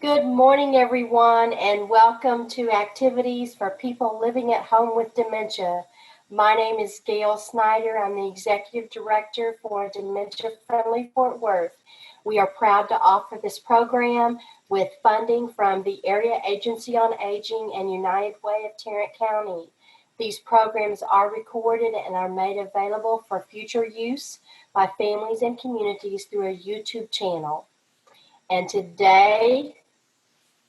Good morning, everyone, and welcome to Activities for People Living at Home with Dementia. My name is Gail Snyder. I'm the Executive Director for Dementia Friendly Fort Worth. We are proud to offer this program with funding from the Area Agency on Aging and United Way of Tarrant County. These programs are recorded and are made available for future use by families and communities through a YouTube channel. And today,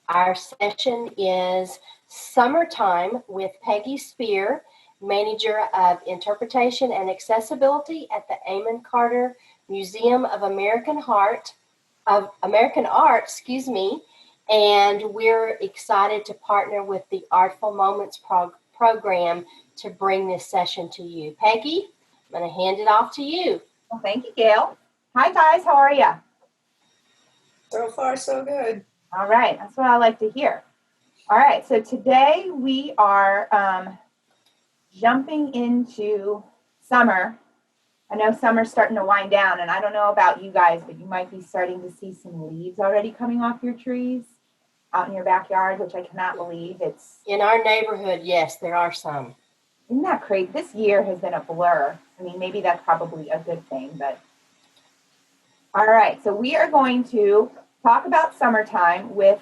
our session is Summertime with Peggy Spear, Manager of Interpretation and Accessibility at the Amon Carter Museum of American Art, and we're excited to partner with the Artful Moments program to bring this session to you. Peggy, I'm going to hand it off to you. Well, thank you, Gail. Hi, guys. How are you? So far, so good. All right. That's what I like to hear. All right. So today we are jumping into summer. I know summer's starting to wind down, and I don't know about you guys, but you might be starting to see some leaves already coming off your trees out in your backyard, which I cannot believe. It's in our neighborhood. Yes, there are some. Isn't that crazy? This year has been a blur. I mean, maybe that's probably a good thing, but all right. So we are going to talk about summertime with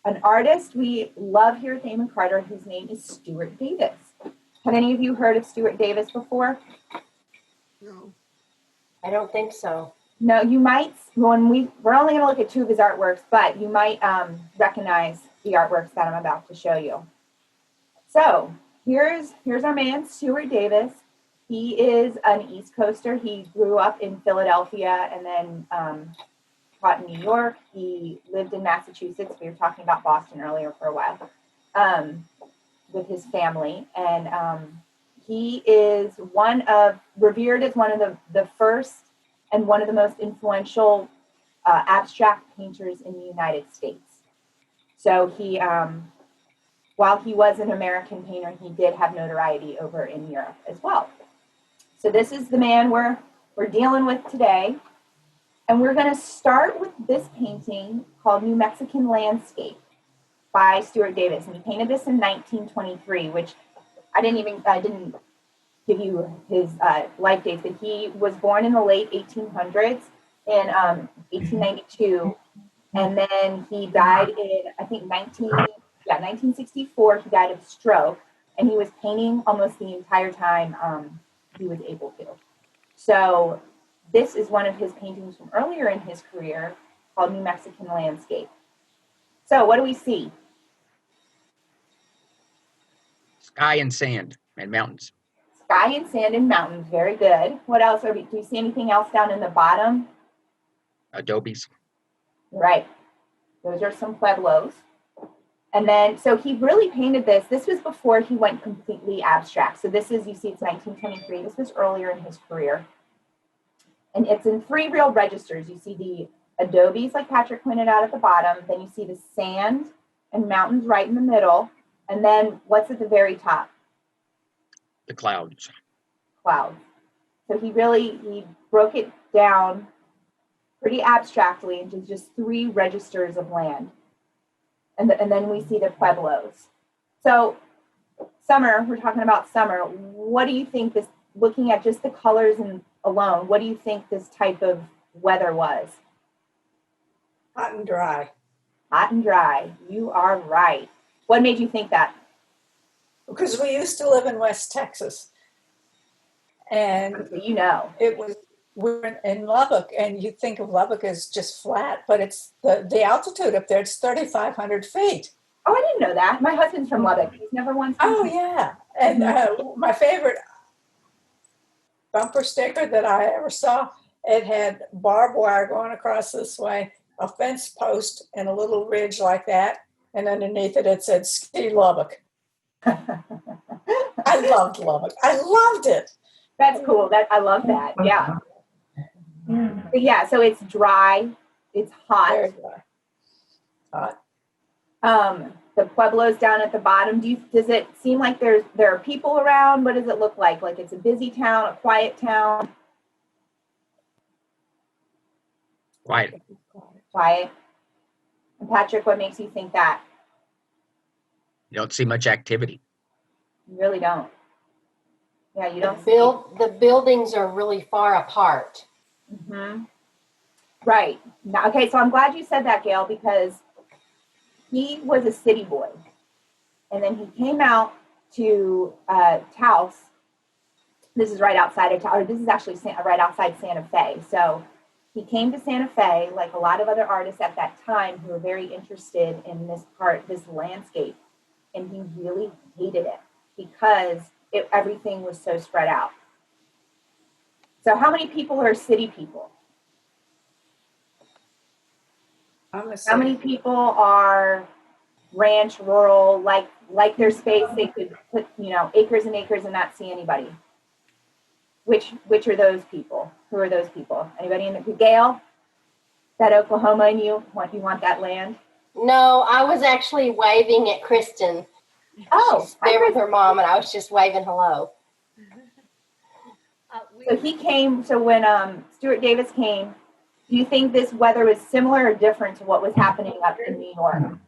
an artist we love here at Amon Carter. His name is Stuart Davis. Have any of you heard of Stuart Davis before? No. I don't think so. No, you might. We're only going to look at two of his artworks, but you might recognize the artworks that I'm about to show you. So here's our man, Stuart Davis. He is an East Coaster. He grew up in Philadelphia and then taught in New York. He lived in Massachusetts. We were talking about Boston earlier for a while with his family. And he is revered as one of the first and one of the most influential abstract painters in the United States. So he, while he was an American painter, he did have notoriety over in Europe as well. So this is the man we're dealing with today. And we're going to start with this painting called New Mexican Landscape by Stuart Davis. And he painted this in 1923, which I didn't give you his life dates, but he was born in the late 1800s in 1892. And then he died in, I think, 1964. He died of stroke. And he was painting almost the entire time he was able to. So this is one of his paintings from earlier in his career called New Mexican Landscape. So what do we see? Sky and sand and mountains. Sky and sand and mountains. Very good. What else? Do you see anything else down in the bottom? Adobes. Right. Those are some pueblos. And then, so he really painted this. This was before he went completely abstract. So this is, you see, it's 1923. This was earlier in his career. And it's in three real registers. You see the adobes, like Patrick pointed out at the bottom. Then you see the sand and mountains right in the middle. And then what's at the very top? The clouds. Clouds. So he broke it down pretty abstractly into just three registers of land. And then we see the pueblos. So summer, we're talking about summer. What do you think this, looking at just the colors and alone, what do you think this type of weather was? Hot and dry. Hot and dry. You are right. What made you think that? Because we used to live in West Texas. And you know. We're in Lubbock, and you think of Lubbock as just flat, but it's the altitude up there, it's 3,500 feet. Oh, I didn't know that. My husband's from Lubbock. He's never once been. Oh, yeah. And my favorite bumper sticker that I ever saw, it had barbed wire going across this way, a fence post, and a little ridge like that, and underneath it said Ski Lubbock. I loved Lubbock. I loved it. That's cool. I love that. Yeah. But yeah, so it's dry, it's hot. Very dry. Hot. The pueblos down at the bottom. Does it seem like there are people around? What does it look like? Like it's a busy town, a quiet town? Quiet. Quiet. And Patrick, what makes you think that? You don't see much activity. You really don't. Yeah, you don't The buildings are really far apart. Mm-hmm. Right. Now, okay, so I'm glad you said that, Gail, because he was a city boy. And then he came out to Taos. This is right outside of Taos, or this is actually right outside Santa Fe. So he came to Santa Fe, like a lot of other artists at that time who were very interested in this landscape. And he really hated it because everything was so spread out. So how many people are city people? How many people are ranch, rural, like their space? They could put, acres and acres and not see anybody. Which are those people? Who are those people? Anybody in the Gail? That Oklahoma and you want that land? No, I was actually waving at Kristen. She's there with her mom, and I was just waving hello. So he came. So when Stuart Davis came, do you think this weather was similar or different to what was happening up in New York?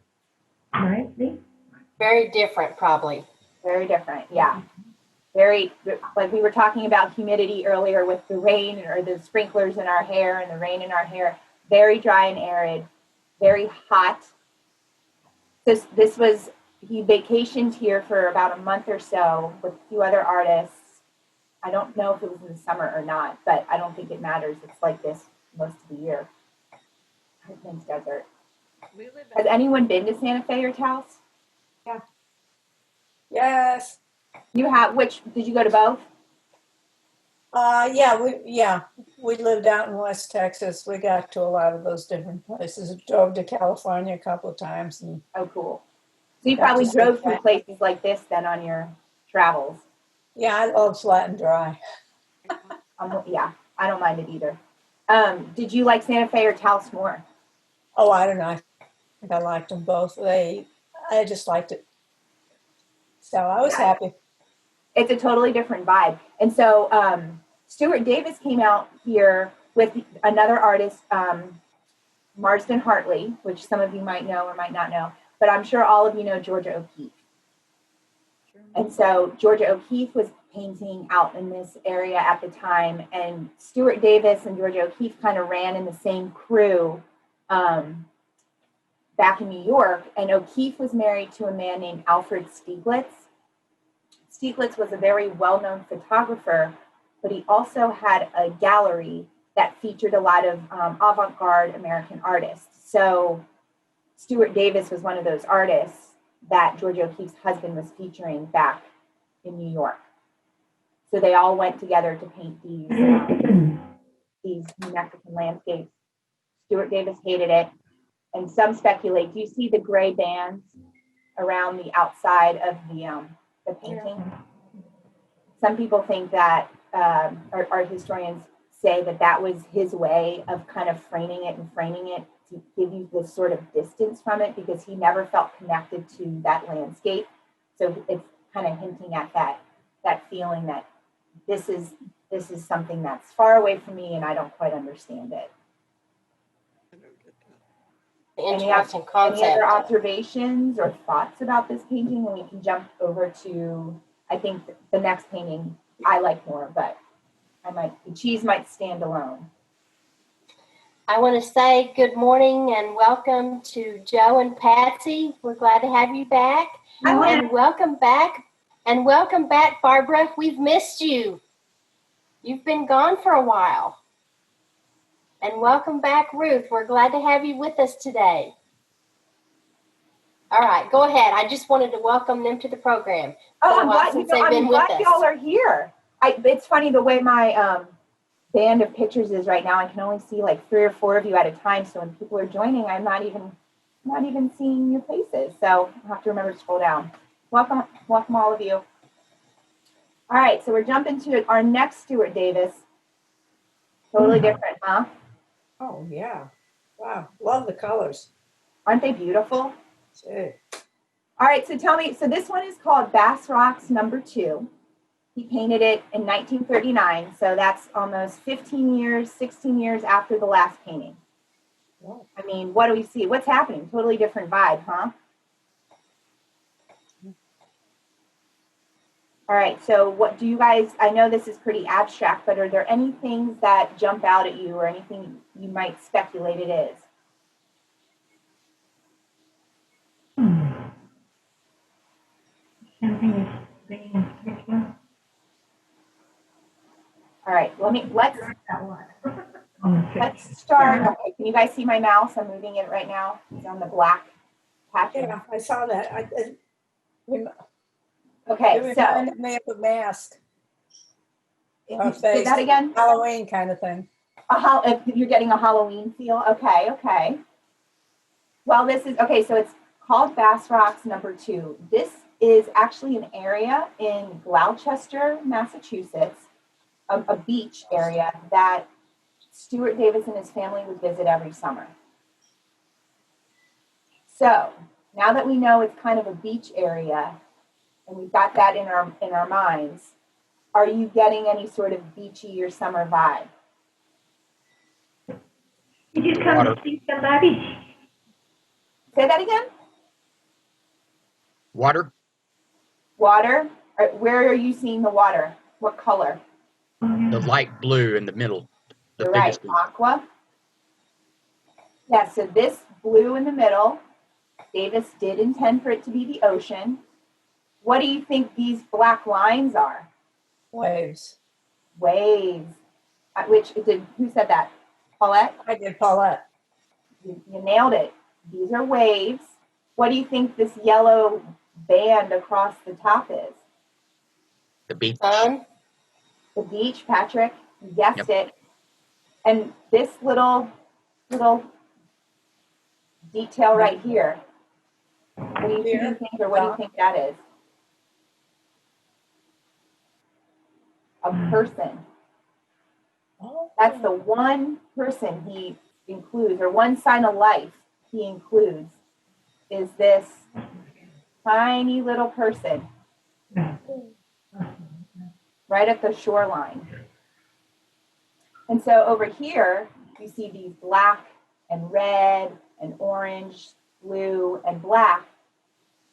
Very different, probably. Very different, yeah. Very, like we were talking about humidity earlier with the rain or the sprinklers in our hair and the rain in our hair. Very dry and arid, very hot. He vacationed here for about a month or so with a few other artists. I don't know if it was in the summer or not, but I don't think it matters. It's like this most of the year. Hurricane's desert. Has anyone been to Santa Fe or Taos? Yeah. Yes. You have. Which did you go to both? We lived out in West Texas. We got to a lot of those different places. Drove to California a couple of times. And oh, cool. So you probably drove through places like this then on your travels. Yeah, I love flat and dry. Yeah, I don't mind it either. Did you like Santa Fe or Taos more? Oh, I don't know. I think I liked them both. I just liked it. So I was happy. It's a totally different vibe. And so Stuart Davis came out here with another artist, Marsden Hartley, which some of you might know or might not know, but I'm sure all of you know Georgia O'Keeffe. And so Georgia O'Keeffe was painting out in this area at the time, and Stuart Davis and Georgia O'Keeffe kind of ran in the same crew back in New York, and O'Keeffe was married to a man named Alfred Stieglitz. Stieglitz was a very well-known photographer, but he also had a gallery that featured a lot of avant-garde American artists. So Stuart Davis was one of those artists that Georgia O'Keeffe's husband was featuring back in New York. So they all went together to paint these New Mexican landscapes. Stuart Davis hated it, and some speculate. Do you see the gray bands around the outside of the painting? Yeah. Some people think that art historians say that was his way of kind of framing it to give you this sort of distance from it, because he never felt connected to that landscape. So it's kind of hinting at that feeling that this is something that's far away from me and I don't quite understand it. Interesting concept. Any other observations or thoughts about this painting? And we can jump over to, I think the next painting I like more, but the cheese might stand alone. I want to say good morning and welcome to Joe and Patsy. We're glad to have you back. And welcome back. And welcome back, Barbara. We've missed you. You've been gone for a while. And welcome back, Ruth. We're glad to have you with us today. All right, go ahead. I just wanted to welcome them to the program. I'm glad y'all are here. It's funny the way my band of pictures is right now. I can only see like 3 or 4 of you at a time. So when people are joining, I'm not even seeing your faces. So I'll have to remember to scroll down. Welcome all of you. All right, so we're jumping to our next Stuart Davis. Totally different, huh? Oh, yeah. Wow, love the colors. Aren't they beautiful? Sure. All right, so tell me, so this one is called Bass Rocks No. 2. He painted it in 1939, so that's almost 16 years after the last painting. I mean, what do we see? What's happening? Totally different vibe, huh? All right, so what do you guys, I know this is pretty abstract, but are there any things that jump out at you or anything you might speculate it is? All right, let's start. Okay, can you guys see my mouse? I'm moving it right now. It's on the black patch. Yeah, I saw that. Okay, It so reminded me of a mask. say that again. Halloween kind of thing. If you're getting a Halloween feel. Okay. Well, this is okay. So it's called Bass Rocks #2. This is actually an area in Gloucester, Massachusetts, a beach area that Stuart Davis and his family would visit every summer. So now that we know it's kind of a beach area, and we've got that in our minds, are you getting any sort of beachy or summer vibe? Did you come to see somebody? Say that again. Water? Water? Where are you seeing the water? What color? The light blue in the middle. The You're right, blue. aqua. Yeah, so this blue in the middle, Davis did intend for it to be the ocean. What do you think these black lines are? Waves. Waves. Who said that? Paulette? I did, Paulette. You nailed it. These are waves. What do you think this yellow band across the top is? The beach. The beach, Patrick. You guessed it. And this little detail right here. What do you think, or what do you think that is? A person. That's the one person he includes, or one sign of life he includes, is this tiny little person right at the shoreline. And so over here, you see these black and red and orange, blue and black.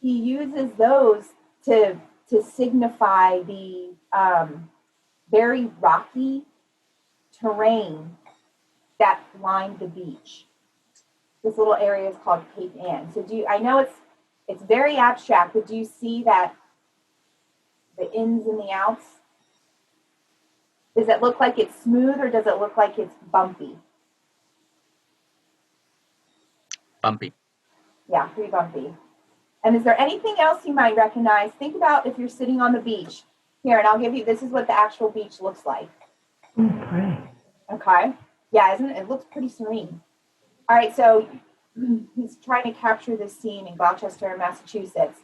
He uses those to signify the very rocky terrain that lined the beach. This little area is called Cape Ann. So I know it's very abstract, but do you see that the ins and the outs? Does it look like it's smooth or does it look like it's bumpy? Bumpy. Yeah, pretty bumpy. And is there anything else you might recognize? Think about if you're sitting on the beach. Here, and I'll give you, this is what the actual beach looks like. Okay. Yeah, isn't it? It looks pretty serene. All right, so he's trying to capture this scene in Gloucester, Massachusetts,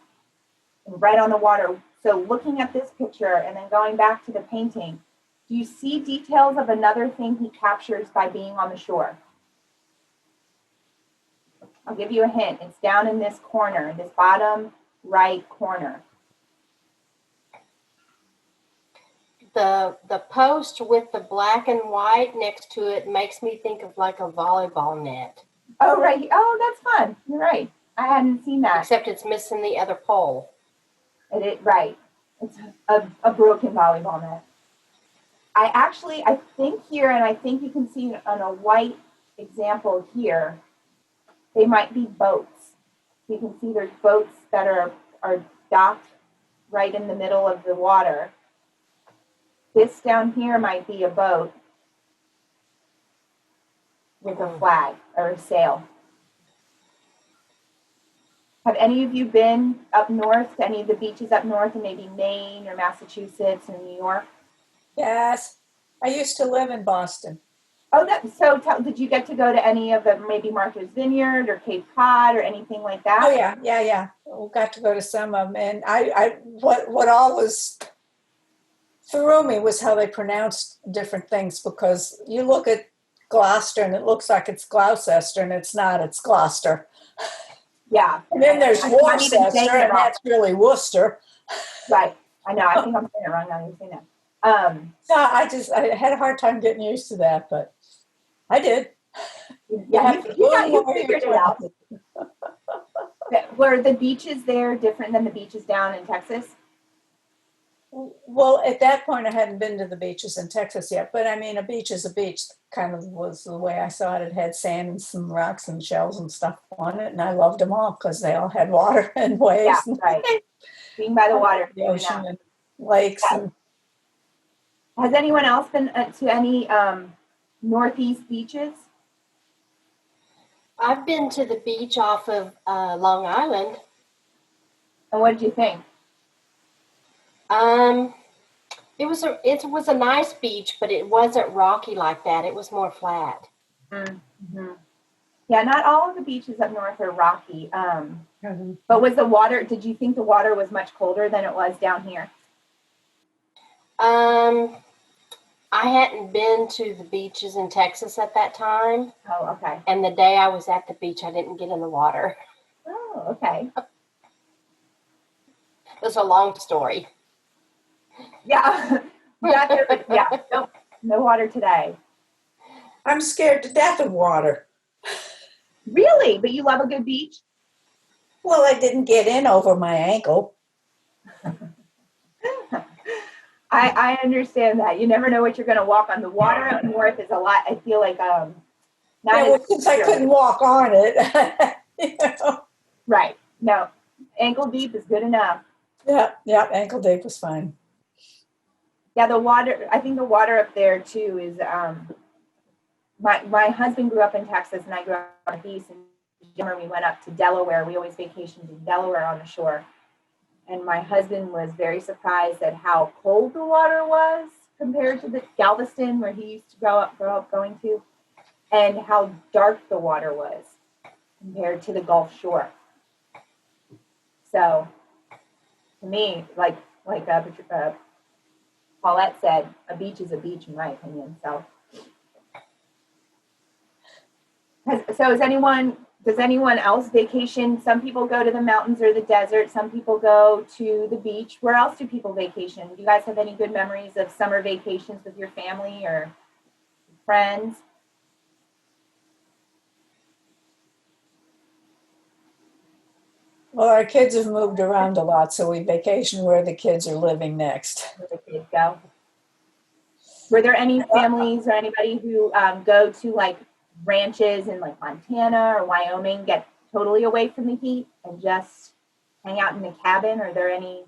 and right on the water. So looking at this picture and then going back to the painting, do you see details of another thing he captures by being on the shore? I'll give you a hint. It's down in this corner, this bottom right corner. The post with the black and white next to it makes me think of like a volleyball net. Oh, right. Oh, that's fun. You're right. I hadn't seen that. Except it's missing the other pole. Right. It's a broken volleyball net. I think here, and I think you can see on a white example here, they might be boats. You can see there's boats that are docked right in the middle of the water. This down here might be a boat with a flag or a sail. Have any of you been up north to any of the beaches up north in maybe Maine or Massachusetts or New York? Yes. I used to live in Boston. Oh, did you get to go to any of the maybe Martha's Vineyard or Cape Cod or anything like that? Oh yeah. We got to go to some of them, and what always threw me was how they pronounced different things, because you look at Gloucester and it looks like it's Gloucester, and it's not. It's Gloucester. Yeah. And then there's Worcester, and that's really Worcester. Right. I know. I think I'm saying it wrong now. You're saying that. No, I had a hard time getting used to that, but I did. Yeah, you You figured it out. Were the beaches there different than the beaches down in Texas? Well, at that point, I hadn't been to the beaches in Texas yet, but I mean, a beach is a beach, kind of was the way I saw it. It had sand and some rocks and shells and stuff on it, and I loved them all because they all had water and waves. Yeah, right. Being by the water, the ocean and lakes. Yeah. And has anyone else been to any Northeast beaches? I've been to the beach off of Long Island. And what did you think? It was a nice beach, but it wasn't rocky like that. It was more flat. Mm-hmm. Yeah, not all of the beaches up north are rocky. But was the water? Did you think the water was much colder than it was down here? I hadn't been to the beaches in Texas at that time. Oh, okay. And the day I was at the beach, I didn't get in the water. Oh, okay. It's a long story. Yeah. Yeah. Nope. No water today. I'm scared to death of water. Really? But you love a good beach? Well, I didn't get in over my ankle. I understand that. You never know what you're going to walk on. The water up north is a lot. I feel like since I couldn't walk on it. You know? Right. No. Ankle deep is good enough. Yeah, ankle deep was fine. Yeah, the water, I think the water up there too is my husband grew up in Texas and I grew up northeast, and in summer we went up to Delaware. We always vacationed in Delaware on the shore. And my husband was very surprised at how cold the water was compared to the Galveston where he used to grow up going to, and how dark the water was compared to the Gulf Shore. So, to me, like Paulette said, a beach is a beach in my opinion. So, does anyone else vacation? Some people go to the mountains or the desert. Some people go to the beach. Where else do people vacation? Do you guys have any good memories of summer vacations with your family or friends? Well, our kids have moved around a lot, so we vacation where the kids are living next. Where the kids go? Were there any families or anybody who go to like ranches in like Montana or Wyoming, get totally away from the heat and just hang out in the cabin? Are there any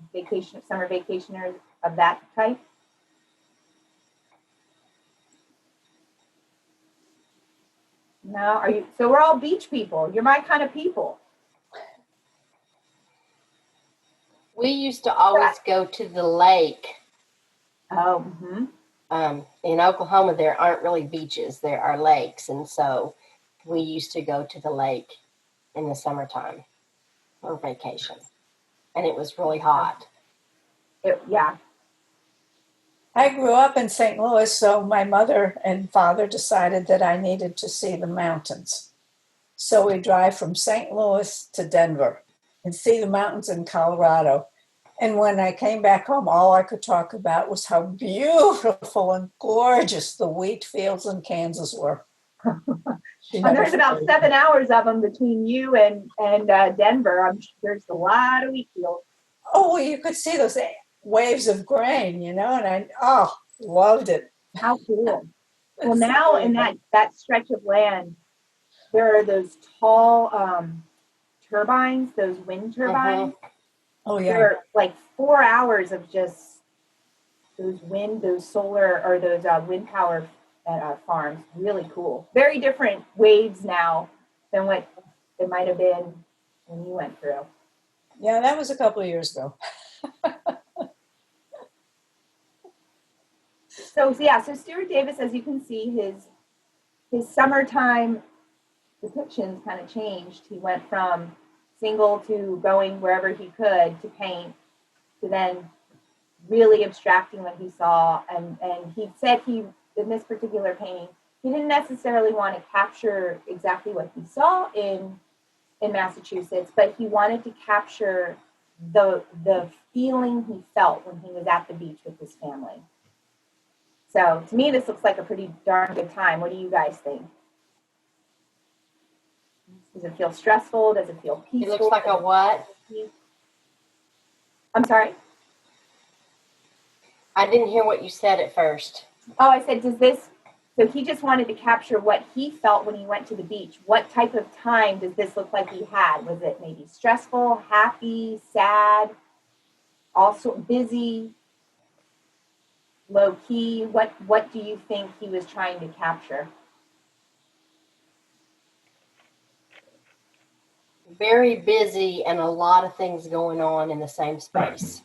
summer vacationers of that type? No, are you? So we're all beach people. You're my kind of people. We used to always go to the lake. Oh, in Oklahoma, there aren't really beaches. There are lakes. And so we used to go to the lake in the summertime for vacation. And it was really hot. Yeah. I grew up in St. Louis, so my mother and father decided that I needed to see the mountains. So we drive from St. Louis to Denver and see the mountains in Colorado. And when I came back home, all I could talk about was how beautiful and gorgeous the wheat fields in Kansas were. And there's about 7 hours of them between you and Denver. I'm sure there's a lot of wheat fields. Oh, well, you could see those waves of grain, and I loved it. How cool. Well, now in that stretch of land, there are those tall turbines, those wind turbines. Oh, yeah. There are like 4 hours of just those solar or those wind power farms. Really cool. Very different waves now than what it might have been when you went through. Yeah, that was a couple of years ago. So Stuart Davis, as you can see, his summertime depictions kind of changed. He went from single to going wherever he could to paint, to then really abstracting what he saw. And he said in this particular painting, he didn't necessarily want to capture exactly what he saw in Massachusetts, but he wanted to capture the feeling he felt when he was at the beach with his family. So to me, this looks like a pretty darn good time. What do you guys think? Does it feel stressful? Does it feel It peaceful? looks like a what? I'm sorry? I didn't hear what you said at first. Oh, I said, so he just wanted to capture what he felt when he went to the beach. What type of time does this look like he had? Was it maybe stressful, happy, sad, also busy, low key? What do you think he was trying to capture? Very busy and a lot of things going on in the same space.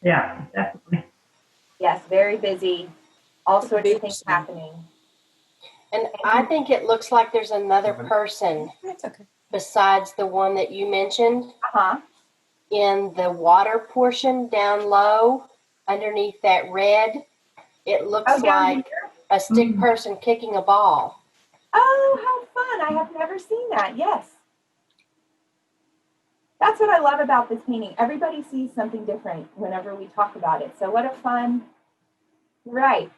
Yeah, definitely. Yes, very busy. All sorts of things happening. And I think it looks like there's another person That's okay. besides the one that you mentioned Uh-huh. in the water portion down low underneath that red. It looks Oh, down like here? a stick person kicking a ball. Oh, how fun. I have never seen that. Yes. That's what I love about this painting. Everybody sees something different whenever we talk about it. So what a fun, right.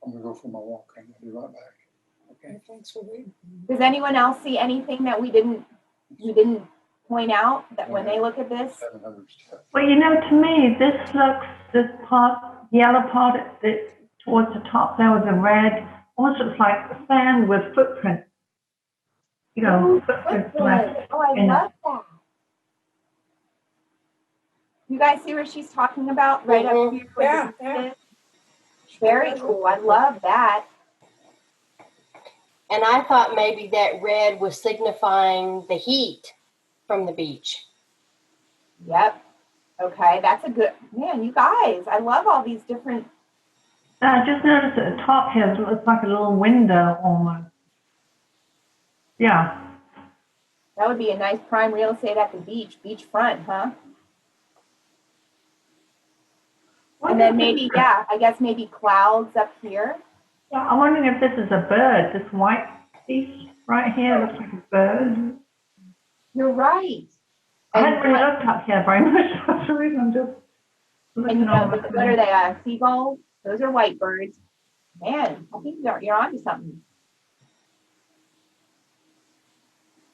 I'm gonna go for my walk. I'm gonna be right back. Okay. Thanks for reading. Does anyone else see anything that we didn't point out that when they look at this? 700 steps. Well, you know, to me, this part, yellow part towards the top there with the red, almost looks like sand with footprints. You know, footprints left. Oh, I in it. love that. You guys see where she's talking about right up here? Yeah, yeah. Very cool. I love that. And I thought maybe that red was signifying the heat from the beach. Yep. Okay, that's a good, man, you guys, I love all these different. I just noticed at the top here, it looks like a little window almost. Yeah. That would be a nice prime real estate at the beach, beachfront, huh? And then maybe, yeah, I guess maybe clouds up here. Yeah, I'm wondering if this is a bird. This white piece right here looks like a bird. You're right. I hadn't really looked up here very much. That's the reason I'm just And looking you know, over. what are they, seagulls? Those are white birds. Man, I think you're onto something.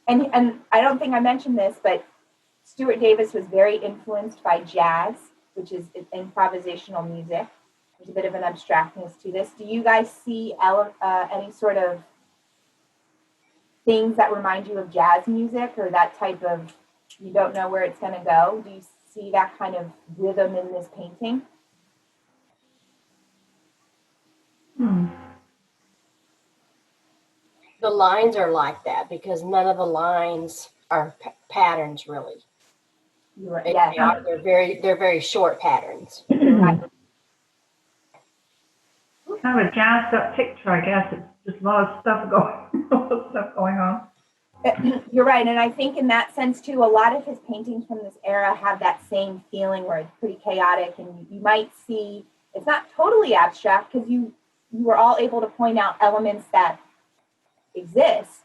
And I don't think I mentioned this, but Stuart Davis was very influenced by jazz, which is improvisational music. There's a bit of an abstractness to this. Do you guys see any sort of things that remind you of jazz music or that type of, you don't know where it's going to go? Do you see that kind of rhythm in this painting? The lines are like that because none of the lines are patterns really. Yes. They're very short patterns. Kind of a jazzed up picture, I guess. It's just a lot of stuff going on. You're right, and I think in that sense too, a lot of his paintings from this era have that same feeling where it's pretty chaotic, and you might see it's not totally abstract because you were all able to point out elements that exist,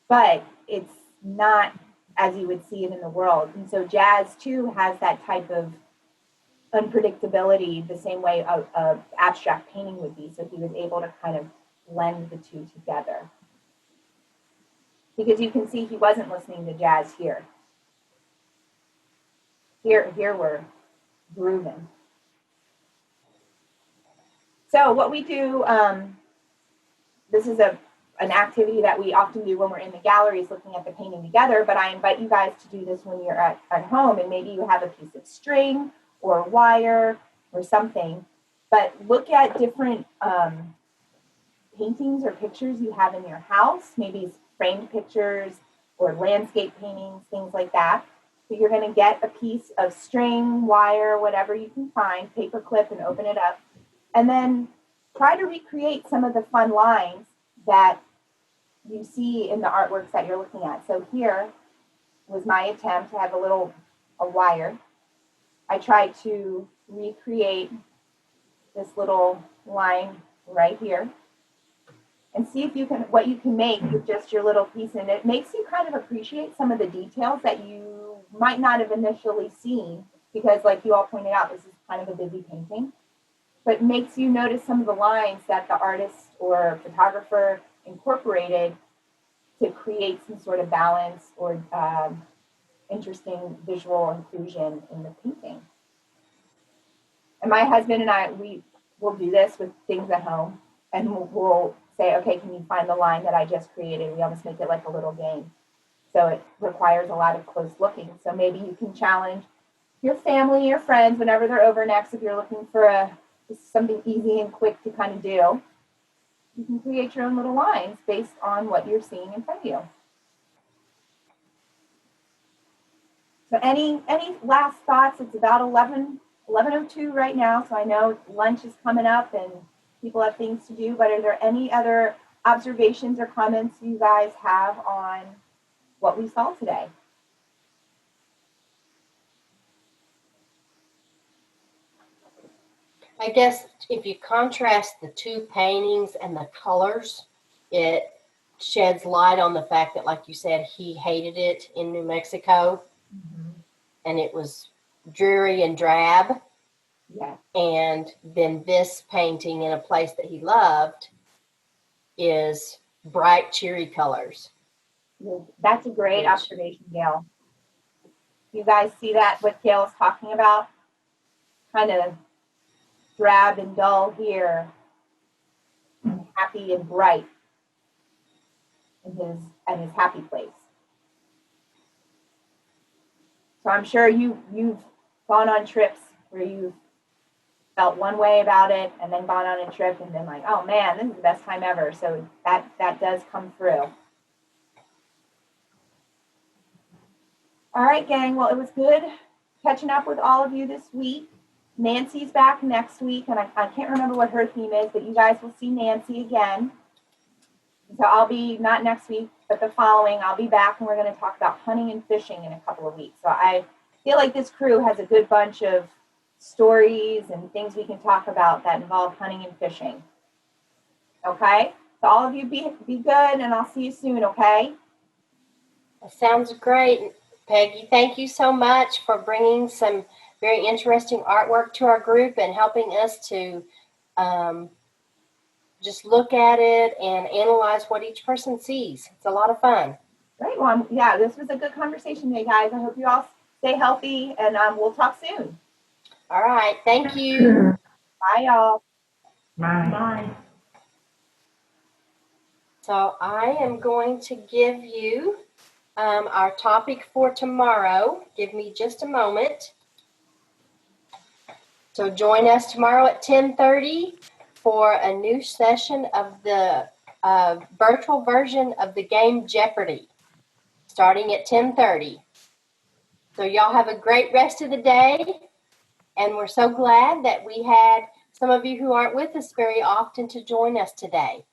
but it's not as you would see it in the world. And so jazz too has that type of unpredictability the same way a abstract painting would be. So he was able to kind of blend the two together. Because you can see he wasn't listening to jazz here. Here we're grooving. So what we do, this is an activity that we often do when we're in the galleries looking at the painting together, but I invite you guys to do this when you're at home and maybe you have a piece of string or wire or something, but look at different paintings or pictures you have in your house, maybe framed pictures or landscape paintings, things like that. So you're going to get a piece of string, wire, whatever you can find, paper clip, and open it up. And then try to recreate some of the fun lines that you see in the artworks that you're looking at. So here was my attempt to have a wire. I tried to recreate this little line right here and see if what you can make with just your little piece. And it makes you kind of appreciate some of the details that you might not have initially seen because like you all pointed out, this is kind of a busy painting, but makes you notice some of the lines that the artist or photographer incorporated to create some sort of balance or interesting visual inclusion in the painting. And my husband and I, we will do this with things at home, and we'll say, okay, can you find the line that I just created? We almost make it like a little game. So it requires a lot of close looking. So maybe you can challenge your family, your friends, whenever they're over next, if you're looking for just something easy and quick to kind of do, you can create your own little lines based on what you're seeing in front of you. So any last thoughts? It's about 11:02 right now, so I know lunch is coming up and people have things to do, but are there any other observations or comments you guys have on what we saw today? I guess if you contrast the two paintings and the colors, it sheds light on the fact that, like you said, he hated it in New Mexico, and it was dreary and drab. Yeah. And then this painting in a place that he loved is bright, cheery colors. That's a great observation, Gail. You guys see that, what Gail is talking about? Kind of drab and dull here, and happy and bright in his happy place. So I'm sure you've gone on trips where you've felt one way about it and then gone on a trip and been like, oh man, this is the best time ever. So that does come through. All right, gang. Well, it was good catching up with all of you this week. Nancy's back next week, and I can't remember what her theme is, but you guys will see Nancy again. So I'll be, not next week, but the following, I'll be back, and we're going to talk about hunting and fishing in a couple of weeks. So I feel like this crew has a good bunch of stories and things we can talk about that involve hunting and fishing. Okay? So all of you be good, and I'll see you soon, okay? That sounds great, Peggy. Thank you so much for bringing some very interesting artwork to our group and helping us to just look at it and analyze what each person sees. It's a lot of fun. Great. Well, yeah, this was a good conversation today, guys. I hope you all stay healthy, and we'll talk soon. All right. Thank you. Bye, y'all. Bye. Bye. So I am going to give you our topic for tomorrow. Give me just a moment. So join us tomorrow at 10:30 for a new session of the virtual version of the game Jeopardy, starting at 10:30. So y'all have a great rest of the day, and we're so glad that we had some of you who aren't with us very often to join us today.